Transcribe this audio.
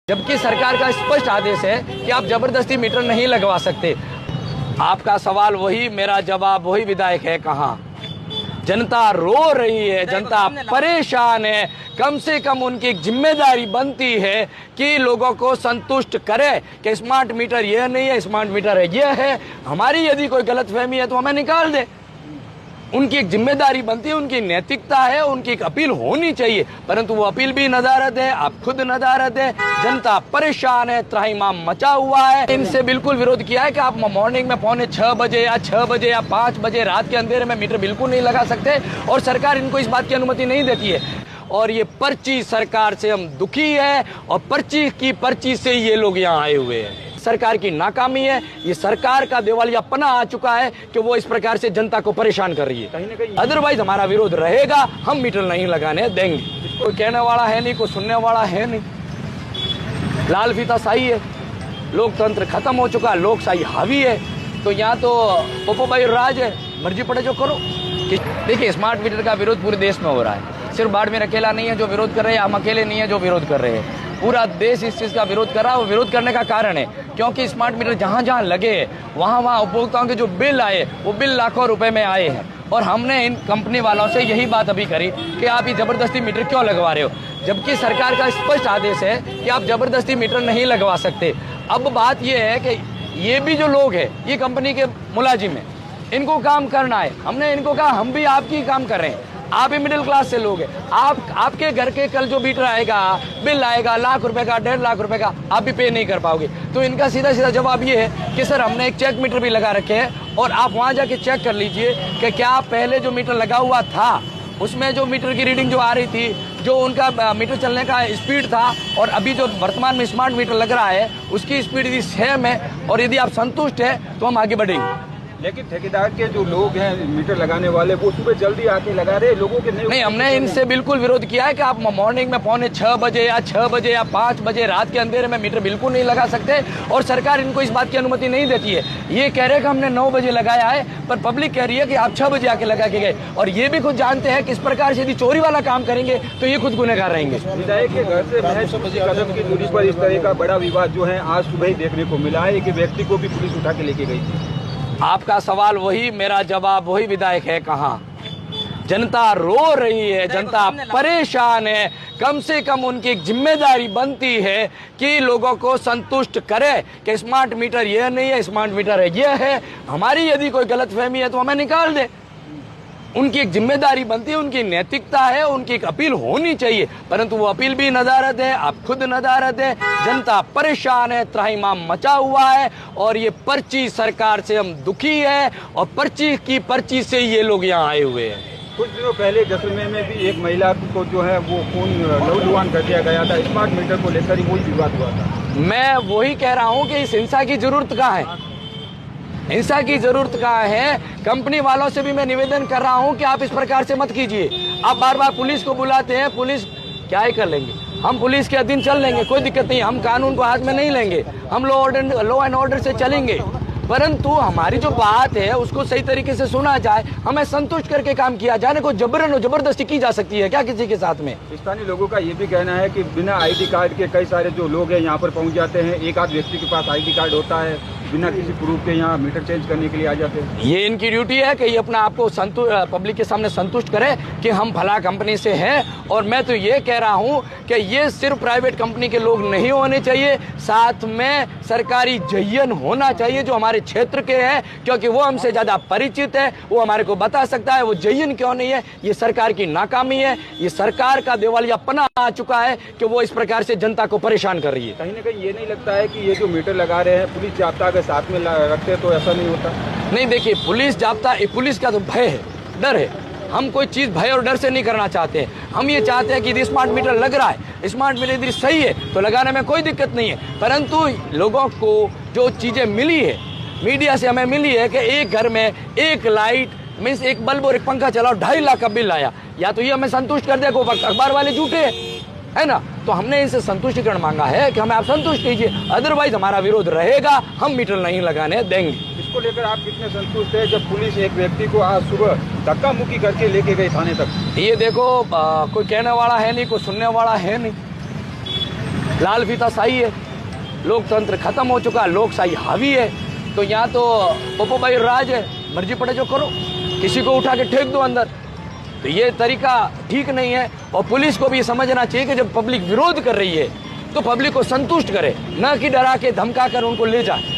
जबकि सरकार का स्पष्ट आदेश है कि आप जबरदस्ती मीटर नहीं लगवा सकते। आपका सवाल वही, मेरा जवाब वही, विधायक है कहाँ? जनता रो रही है, जनता परेशान है। कम से कम उनकी एक जिम्मेदारी बनती है कि लोगों को संतुष्ट करे कि स्मार्ट मीटर यह नहीं है, स्मार्ट मीटर है यह है। हमारी यदि कोई गलतफहमी है तो हमें निकाल दे। उनकी एक जिम्मेदारी बनती है, उनकी नैतिकता है, उनकी एक अपील होनी चाहिए, परंतु वो अपील भी नदारद है, आप खुद नदारद है। जनता परेशान है, त्राहिमाम मचा हुआ है। इनसे बिल्कुल विरोध किया है कि आप मॉर्निंग में 5:45 बजे या 6 बजे या 5 बजे रात के अंधेरे में मीटर बिल्कुल नहीं लगा सकते, और सरकार इनको इस बात की अनुमति नहीं देती है। और ये पर्ची सरकार से हम दुखी है, और पर्ची से ये लोग यहाँ आए हुए हैं। सरकार की नाकामी है, ये सरकार का दिवालियापना आ चुका है कि वो इस प्रकार से जनता को परेशान कर रही है। कहीं ना कहीं अदरवाइज हमारा विरोध रहेगा, हम मीटर नहीं लगाने देंगे। कोई कहने वाला है नहीं, कोई सुनने वाला है नहीं। लाल फीता शाही है, लोकतंत्र खत्म हो चुका, लोकशाही हावी है। तो यहाँ तो पोपो भाई राज है, मर्जी पड़े जो करो। देखिए, स्मार्ट मीटर का विरोध पूरे देश में हो रहा है। सिर्फ बाड़मेर अकेला नहीं है जो विरोध कर रहे हैं, हम अकेले नहीं है जो विरोध कर रहे हैं। पूरा देश इस चीज़ का विरोध कर रहा है। वो विरोध करने का कारण है क्योंकि स्मार्ट मीटर जहाँ जहाँ लगे वहाँ उपभोक्ताओं के जो बिल आए वो बिल लाखों रुपए में आए हैं। और हमने इन कंपनी वालों से यही बात अभी करी कि आप ये जबरदस्ती मीटर क्यों लगवा रहे हो, जबकि सरकार का स्पष्ट आदेश है कि आप जबरदस्ती मीटर नहीं लगवा सकते। अब बात ये है कि ये भी जो लोग हैं, ये कंपनी के मुलाजिम हैं, इनको काम करना है। हमने इनको कहा हम भी आपकी काम कर रहे हैं, आप ही मिडिल क्लास से लोग हैं। आपके घर के कल जो मीटर आएगा, बिल आएगा लाख रुपए का, 1.5 लाख रुपए का, आप भी पे नहीं कर पाओगे। तो इनका सीधा सीधा जवाब ये है कि सर हमने एक चेक मीटर भी लगा रखे हैं, और आप वहाँ जाके चेक कर लीजिए कि क्या पहले जो मीटर लगा हुआ था उसमें जो मीटर की रीडिंग जो आ रही थी, जो उनका मीटर चलने का स्पीड था, और अभी जो वर्तमान में स्मार्ट मीटर लग रहा है उसकी स्पीड यदि सेम है, और यदि आप संतुष्ट हैं तो हम आगे बढ़ेंगे। लेकिन ठेकेदार के जो लोग हैं मीटर लगाने वाले, वो सुबह जल्दी आके लगा रहे, लोगों के नहीं। हमने इनसे बिल्कुल विरोध किया है कि आप मॉर्निंग में 5:45 बजे या 6 बजे या 5 बजे रात के अंधेरे में मीटर बिल्कुल नहीं लगा सकते, और सरकार इनको इस बात की अनुमति नहीं देती है। ये कह रहे हैं कि हमने 9 बजे लगाया है, पर पब्लिक कह रही है कि आप 6 बजे आके लगा के गए, और ये भी खुद जानते हैं कि इस प्रकार से यदि चोरी वाला काम करेंगे तो ये खुद गुनहगार रहेंगे। विधायक के घर से महज कदम की दूरी पर इस तरह का बड़ा विवाद जो है आज सुबह ही देखने को मिला है। एक व्यक्ति को भी पुलिस उठा के लेके गई थी। आपका सवाल वही, मेरा जवाब वही, विधायक है कहाँ? जनता रो रही है, जनता परेशान है। कम से कम उनकी एक जिम्मेदारी बनती है कि लोगों को संतुष्ट करे कि स्मार्ट मीटर यह नहीं है, स्मार्ट मीटर है यह है। हमारी यदि कोई गलतफहमी है तो हमें निकाल दे। उनकी एक जिम्मेदारी बनती है, उनकी नैतिकता है, उनकी एक अपील होनी चाहिए, परंतु वो अपील भी नदारद है, आप खुद नदारद है। जनता परेशान है, त्राहिमाम मचा हुआ है, और ये पर्ची सरकार से हम दुखी है, और पर्ची से ये लोग यहाँ आए हुए हैं। कुछ दिनों पहले जैसलमेर में भी एक महिला को जो है वो खून नौजवान कर दिया गया था, स्मार्ट मीटर को लेकर ही वही विवाद हुआ था। मैं वही कह रहा हूँ कि इस हिंसा की जरूरत कहाँ है, हिंसा की जरूरत कहाँ है। कंपनी वालों से भी मैं निवेदन कर रहा हूं कि आप इस प्रकार से मत कीजिए। आप बार बार पुलिस को बुलाते हैं, पुलिस क्या ही कर लेंगे, हम पुलिस के अधीन चल लेंगे, कोई दिक्कत नहीं, हम कानून को हाथ में नहीं लेंगे, हम लॉ एंड ऑर्डर से चलेंगे, परंतु हमारी जो बात है उसको सही तरीके से सुना जाए, हमें संतुष्ट करके काम किया जाए। कोई जबरदस्ती की जा सकती है क्या किसी के साथ में? स्थानीय लोगों का ये भी कहना है कि बिना ID कार्ड के कई सारे जो लोग हैं यहाँ पर पहुँच जाते हैं। एक आध व्यक्ति के पास ID कार्ड होता है, बिना किसी प्रूफ के यहाँ मीटर चेंज करने के लिए आ जाते हैं। ये इनकी ड्यूटी है कि ये अपना आपको पब्लिक के सामने संतुष्ट करे कि हम भला कंपनी से हैं। और मैं तो ये कह रहा हूँ कि ये सिर्फ प्राइवेट कंपनी के लोग नहीं होने चाहिए, साथ में सरकारी जयन होना चाहिए जो हमारे क्षेत्र के हैं, क्योंकि वो हमसे ज़्यादा परिचित है, वो हमारे को बता सकता है वो जयन क्यों नहीं है। ये सरकार की नाकामी है, ये सरकार का दिवालियापना आ चुका है कि वो इस प्रकार से जनता को परेशान कर रही है। कहीं ना कहीं ये नहीं लगता है कि ये जो मीटर लगा रहे हैं पुलिस जाब्ता साथ में रखते तो ऐसा नहीं होता? नहीं, देखिए, पुलिस जाब्ता, पुलिस का तो भय है, डर है। हम कोई चीज भय और डर से नहीं करना चाहते हैं। हम ये चाहते हैं कि यदि स्मार्ट मीटर लग रहा है, स्मार्ट मीटर यदि सही है तो लगाने में कोई दिक्कत नहीं है, परंतु लोगों को जो चीजें मिली है, मीडिया से हमें मिली है कि एक घर में एक लाइट मीन्स एक बल्ब और एक पंखा चलाओ 2.5 लाख का बिल आया, या तो ये हमें संतुष्ट कर दे, को अखबार वाले झूठे है ना। तो हमने इनसे संतुष्टिकरण मांगा है कि हमें आप संतुष्ट कीजिए, अदरवाइज हमारा विरोध रहेगा, हम मीटर नहीं लगाने देंगे। इसको लेकर आप कितने संतुष्ट हैं जब पुलिस एक व्यक्ति को आज सुबह धक्का मुक्की करके लेके गई थाने तक? ये देखो, कोई कहने वाला है नहीं, कोई सुनने वाला है नहीं। लाल फीता शाही है, लोकतंत्र खत्म हो चुका है, लोकशाही हावी है। तो यहाँ तो पोपो भाई राज है, मर्जी पड़े जो करो, किसी को उठा के ठेक दो अंदर। तो ये तरीका ठीक नहीं है। और पुलिस को भी ये समझना चाहिए कि जब पब्लिक विरोध कर रही है तो पब्लिक को संतुष्ट करे, न कि डरा के धमका कर उनको ले जाए।